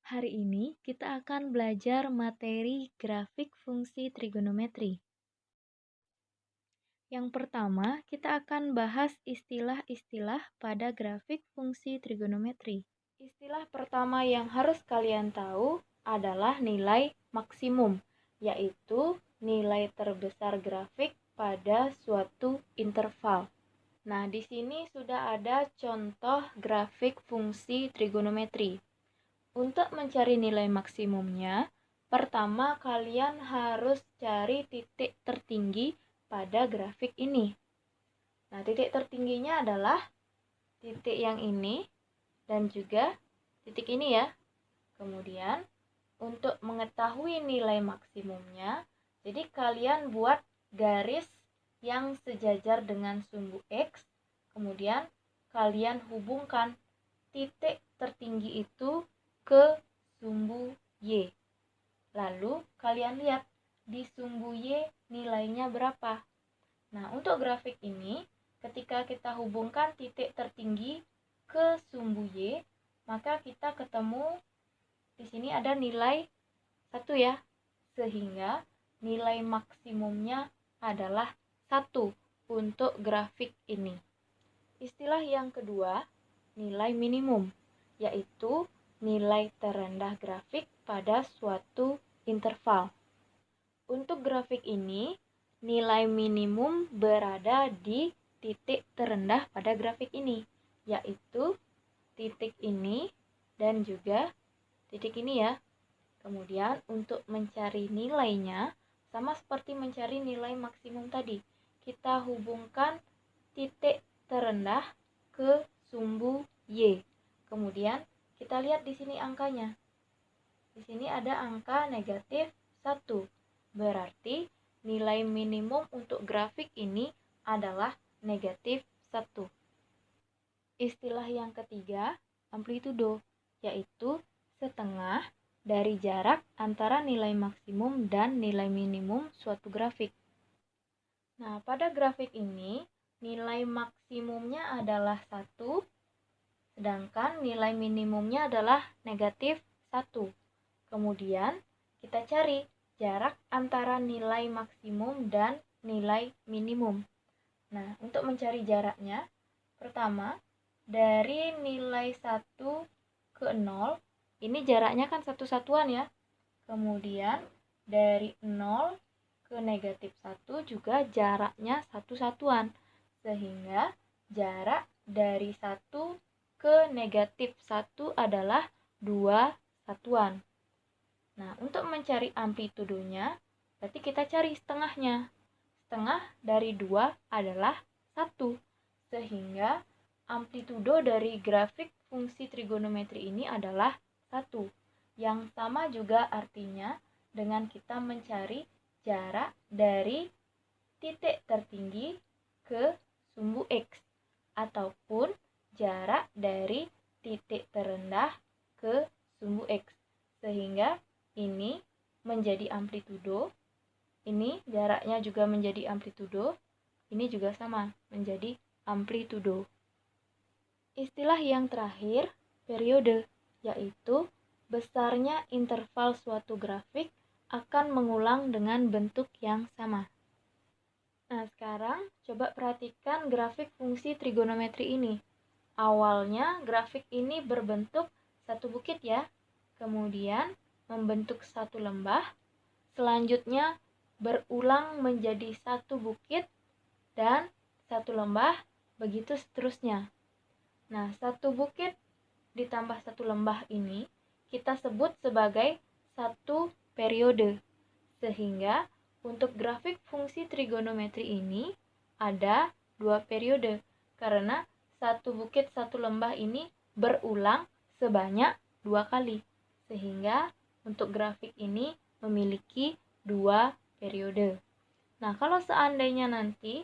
Hari ini kita akan belajar materi grafik fungsi trigonometri. Yang pertama, kita akan bahas istilah-istilah pada grafik fungsi trigonometri. Istilah pertama yang harus kalian tahu adalah nilai maksimum, yaitu nilai terbesar grafik pada suatu interval. Nah, di sini sudah ada contoh grafik fungsi trigonometri. Untuk mencari nilai maksimumnya, pertama kalian harus cari titik tertinggi pada grafik ini. Nah, titik tertingginya adalah titik yang ini dan juga titik ini ya. Kemudian, untuk mengetahui nilai maksimumnya, jadi kalian buat garis yang sejajar dengan sumbu X, kemudian kalian hubungkan titik tertinggi itu ke sumbu Y. Lalu kalian lihat di sumbu Y nilainya berapa. Nah, untuk grafik ini, ketika kita hubungkan titik tertinggi ke sumbu Y, maka kita ketemu di sini ada nilai 1 ya. Sehingga nilai maksimumnya adalah 1 untuk grafik ini. Istilah yang kedua, nilai minimum, yaitu nilai terendah grafik pada suatu interval. Untuk grafik ini, nilai minimum berada di titik terendah pada grafik ini, yaitu titik ini dan juga titik ini ya. Kemudian untuk mencari nilainya, sama seperti mencari nilai maksimum tadi, kita hubungkan titik terendah ke sumbu Y. Kemudian kita lihat di sini angkanya. Di sini ada angka negatif 1. Berarti nilai minimum untuk grafik ini adalah negatif 1. Istilah yang ketiga, amplitudo, yaitu setengah dari jarak antara nilai maksimum dan nilai minimum suatu grafik. Nah, pada grafik ini, nilai maksimumnya adalah 1, sedangkan nilai minimumnya adalah negatif 1. Kemudian, kita cari jarak antara nilai maksimum dan nilai minimum. Nah, untuk mencari jaraknya, pertama, dari nilai 1 ke 0, ini jaraknya kan satu satuan ya. Kemudian, dari 0 ke negatif 1 juga jaraknya satu satuan. Sehingga jarak dari 1 ke negatif 1 adalah 2 satuan. Nah, untuk mencari amplitudonya, berarti kita cari setengahnya. Setengah dari 2 adalah 1. Sehingga amplitudo dari grafik fungsi trigonometri ini adalah 1. Yang sama juga artinya dengan kita mencari jarak dari titik tertinggi ke sumbu X ataupun jarak dari titik terendah ke sumbu X. Sehingga ini menjadi amplitudo, ini jaraknya juga menjadi amplitudo, ini juga sama menjadi amplitudo. Istilah yang terakhir, periode, yaitu besarnya interval suatu grafik akan mengulang dengan bentuk yang sama. Nah, sekarang coba perhatikan grafik fungsi trigonometri ini. Awalnya grafik ini berbentuk satu bukit ya, kemudian membentuk satu lembah, selanjutnya berulang menjadi satu bukit dan satu lembah, begitu seterusnya. Nah, satu bukit ditambah satu lembah ini kita sebut sebagai satu periode. Sehingga untuk grafik fungsi trigonometri ini ada 2 periode karena satu bukit satu lembah ini berulang sebanyak 2 kali. Sehingga untuk grafik ini memiliki 2 periode. Nah, kalau seandainya nanti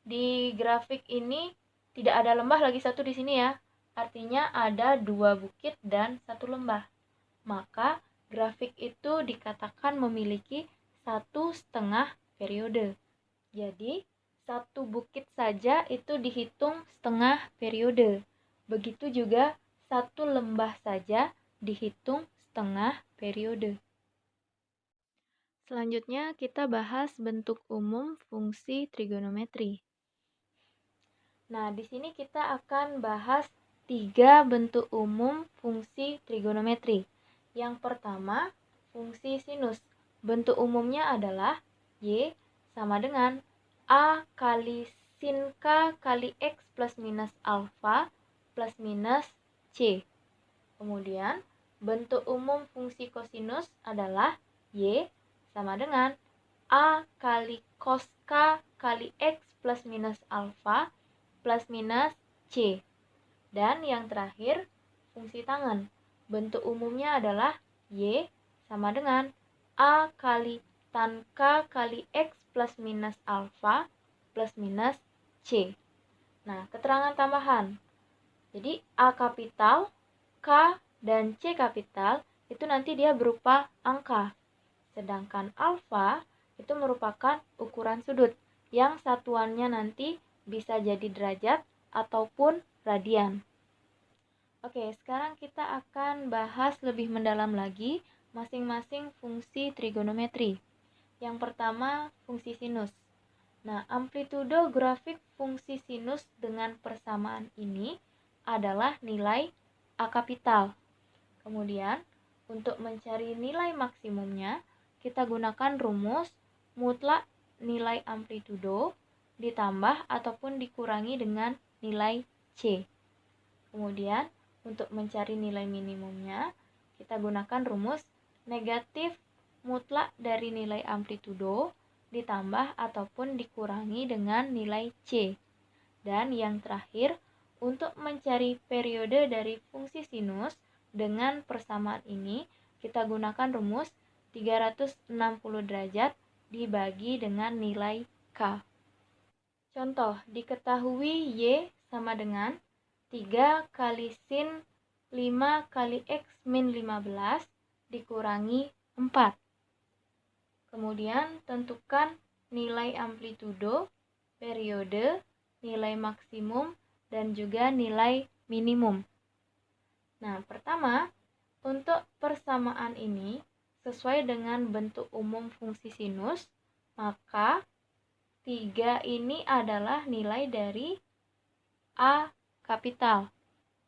di grafik ini tidak ada lembah lagi satu di sini ya, artinya ada 2 bukit dan 1 lembah. Maka grafik itu dikatakan memiliki 1,5 periode. Jadi, satu bukit saja itu dihitung setengah periode. Begitu juga satu lembah saja dihitung tengah periode. Selanjutnya kita bahas bentuk umum fungsi trigonometri. Nah, di sini kita akan bahas 3 bentuk umum fungsi trigonometri. Yang pertama, fungsi sinus. Bentuk umumnya adalah Y sama dengan A kali sin K kali X plus minus alfa plus minus C. Kemudian, bentuk umum fungsi kosinus adalah Y sama dengan A kali cos K kali X plus minus alfa plus minus C. Dan yang terakhir, fungsi tangen. Bentuk umumnya adalah Y sama dengan A kali tan K kali X plus minus alfa plus minus C. Nah, keterangan tambahan. Jadi, A kapital, K, dan C kapital itu nanti dia berupa angka. Sedangkan alfa itu merupakan ukuran sudut yang satuannya nanti bisa jadi derajat ataupun radian. Oke, sekarang kita akan bahas lebih mendalam lagi masing-masing fungsi trigonometri. Yang pertama, fungsi sinus. Nah, amplitudo grafik fungsi sinus dengan persamaan ini adalah nilai A kapital. Kemudian, untuk mencari nilai maksimumnya, kita gunakan rumus mutlak nilai amplitudo ditambah ataupun dikurangi dengan nilai C. Kemudian, untuk mencari nilai minimumnya, kita gunakan rumus negatif mutlak dari nilai amplitudo ditambah ataupun dikurangi dengan nilai C. Dan yang terakhir, untuk mencari periode dari fungsi sinus dengan persamaan ini, kita gunakan rumus 360 derajat dibagi dengan nilai K. Contoh, diketahui Y sama dengan 3 kali sin 5 kali X min 15 dikurangi 4. Kemudian, tentukan nilai amplitudo, periode, nilai maksimum, dan juga nilai minimum. Nah, pertama, untuk persamaan ini sesuai dengan bentuk umum fungsi sinus, maka 3 ini adalah nilai dari A kapital.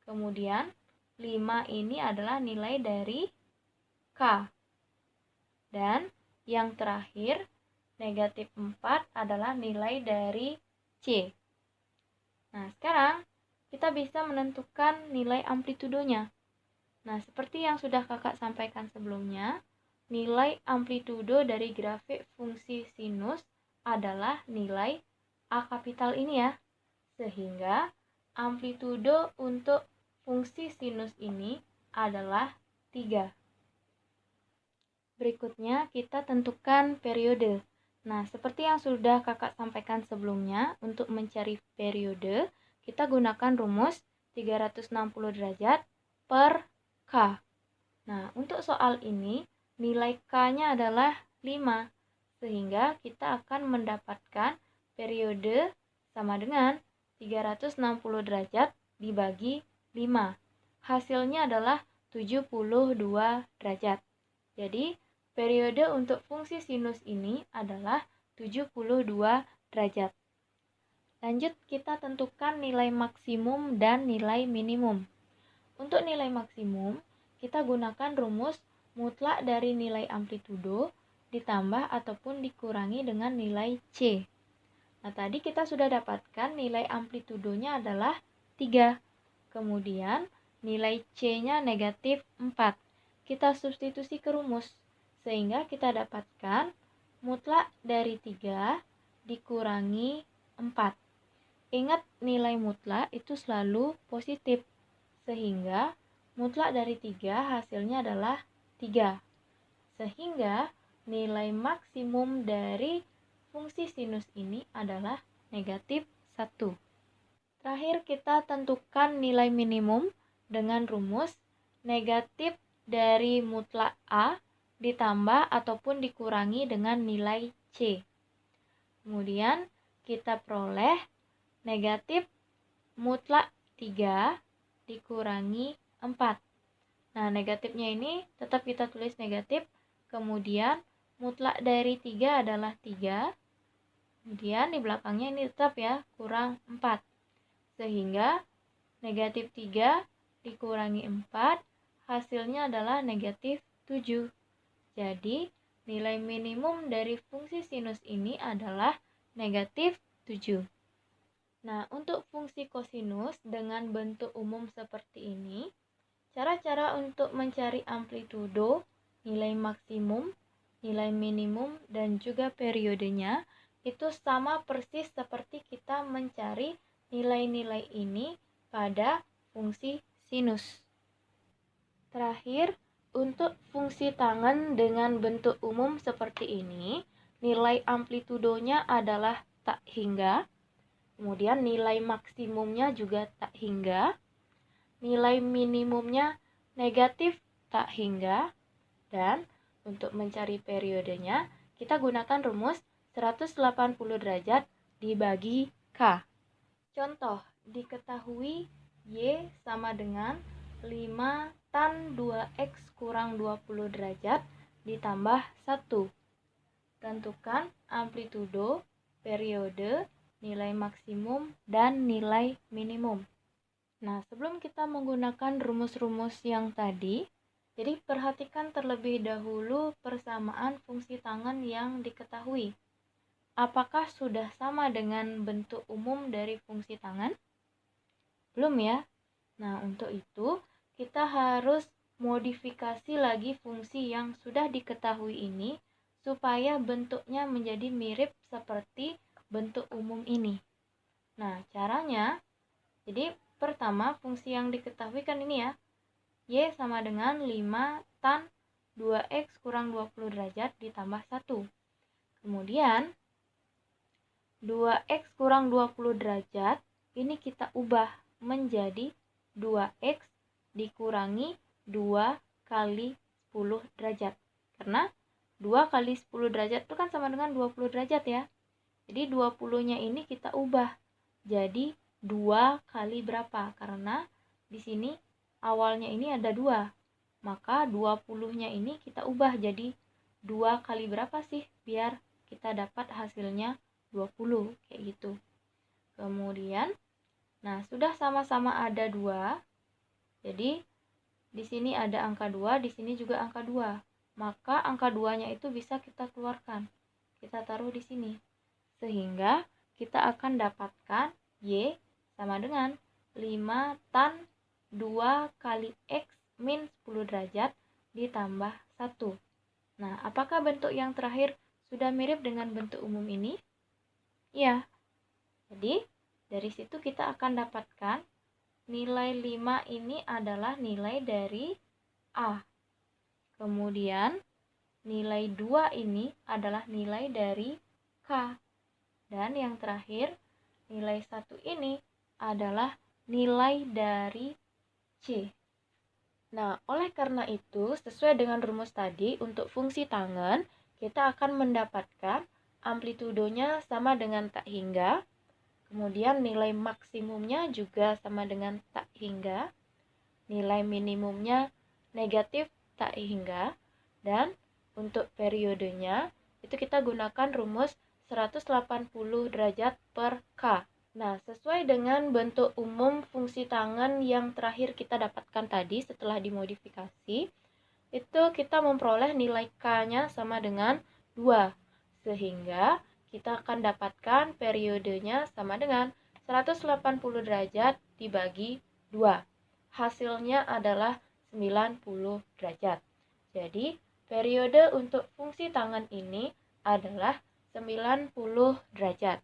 Kemudian 5 ini adalah nilai dari K. Dan yang terakhir, negatif 4 adalah nilai dari C. Nah, sekarang kita bisa menentukan nilai amplitudonya. Nah, seperti yang sudah kakak sampaikan sebelumnya, nilai amplitudo dari grafik fungsi sinus adalah nilai A kapital ini ya. Sehingga amplitudo untuk fungsi sinus ini adalah 3. Berikutnya kita tentukan periode. Nah, seperti yang sudah kakak sampaikan sebelumnya, untuk mencari periode, kita gunakan rumus 360 derajat per K. Nah, untuk soal ini, nilai K-nya adalah 5, sehingga kita akan mendapatkan periode sama dengan 360 derajat dibagi 5. Hasilnya adalah 72 derajat. Jadi, periode untuk fungsi sinus ini adalah 72 derajat. Lanjut, kita tentukan nilai maksimum dan nilai minimum. Untuk nilai maksimum, kita gunakan rumus mutlak dari nilai amplitudo ditambah ataupun dikurangi dengan nilai C. Nah, tadi kita sudah dapatkan nilai amplitudonya adalah 3. Kemudian, nilai C-nya negatif 4. Kita substitusi ke rumus, sehingga kita dapatkan mutlak dari 3 dikurangi 4. Ingat, nilai mutlak itu selalu positif, sehingga mutlak dari 3 hasilnya adalah 3. Sehingga nilai maksimum dari fungsi sinus ini adalah negatif 1. Terakhir, kita tentukan nilai minimum dengan rumus negatif dari mutlak A ditambah ataupun dikurangi dengan nilai C. Kemudian kita peroleh negatif mutlak 3 dikurangi 4. Nah, negatifnya ini tetap kita tulis negatif. Kemudian mutlak dari 3 adalah 3. Kemudian di belakangnya ini tetap ya, kurang 4. Sehingga negatif 3 dikurangi 4, hasilnya adalah negatif 7. Jadi, nilai minimum dari fungsi sinus ini adalah negatif 7. Nah, untuk fungsi kosinus dengan bentuk umum seperti ini, cara-cara untuk mencari amplitudo, nilai maksimum, nilai minimum, dan juga periodenya itu sama persis seperti kita mencari nilai-nilai ini pada fungsi sinus. Terakhir, untuk fungsi tangen dengan bentuk umum seperti ini, nilai amplitudonya adalah tak hingga, kemudian nilai maksimumnya juga tak hingga, nilai minimumnya negatif tak hingga, dan untuk mencari periodenya, kita gunakan rumus 180 derajat dibagi K. Contoh, diketahui Y sama dengan 5 tan 2X kurang 20 derajat ditambah 1. Tentukan amplitudo, periode, nilai maksimum, dan nilai minimum. Nah, sebelum kita menggunakan rumus-rumus yang tadi, jadi perhatikan terlebih dahulu persamaan fungsi tangen yang diketahui. Apakah sudah sama dengan bentuk umum dari fungsi tangen? Belum ya? Nah, untuk itu kita harus modifikasi lagi fungsi yang sudah diketahui ini supaya bentuknya menjadi mirip seperti bentuk umum ini. Nah, caranya, jadi pertama fungsi yang diketahui kan ini ya, Y sama dengan 5 tan 2X kurang 20 derajat ditambah 1. Kemudian, 2X kurang 20 derajat, ini kita ubah menjadi 2X dikurangi 2 kali 10 derajat. Karena 2 kali 10 derajat itu kan sama dengan 20 derajat ya. Jadi 20-nya ini kita ubah jadi 2 kali berapa? Karena di sini awalnya ini ada 2. Maka 20-nya ini kita ubah jadi 2 kali berapa sih? Biar kita dapat hasilnya 20, kayak gitu. Kemudian, nah sudah sama-sama ada 2. Jadi, di sini ada angka 2, di sini juga angka 2. Maka angka 2-nya itu bisa kita keluarkan. Kita taruh di sini. Sehingga kita akan dapatkan Y sama dengan 5 tan 2 kali X min 10 derajat ditambah 1. Nah, apakah bentuk yang terakhir sudah mirip dengan bentuk umum ini? Iya. Jadi, dari situ kita akan dapatkan nilai 5 ini adalah nilai dari A. Kemudian, nilai 2 ini adalah nilai dari K. Dan yang terakhir, nilai 1 ini adalah nilai dari C. Nah, oleh karena itu, sesuai dengan rumus tadi, untuk fungsi tangen, kita akan mendapatkan amplitudonya sama dengan tak hingga, kemudian nilai maksimumnya juga sama dengan tak hingga, nilai minimumnya negatif tak hingga, dan untuk periodenya, itu kita gunakan rumus 180 derajat per K. Nah, sesuai dengan bentuk umum fungsi tangen yang terakhir kita dapatkan tadi setelah dimodifikasi, itu kita memperoleh nilai K-nya sama dengan 2. Sehingga kita akan dapatkan periodenya sama dengan 180 derajat dibagi 2. Hasilnya adalah 90 derajat. Jadi, periode untuk fungsi tangen ini adalah 90 derajat.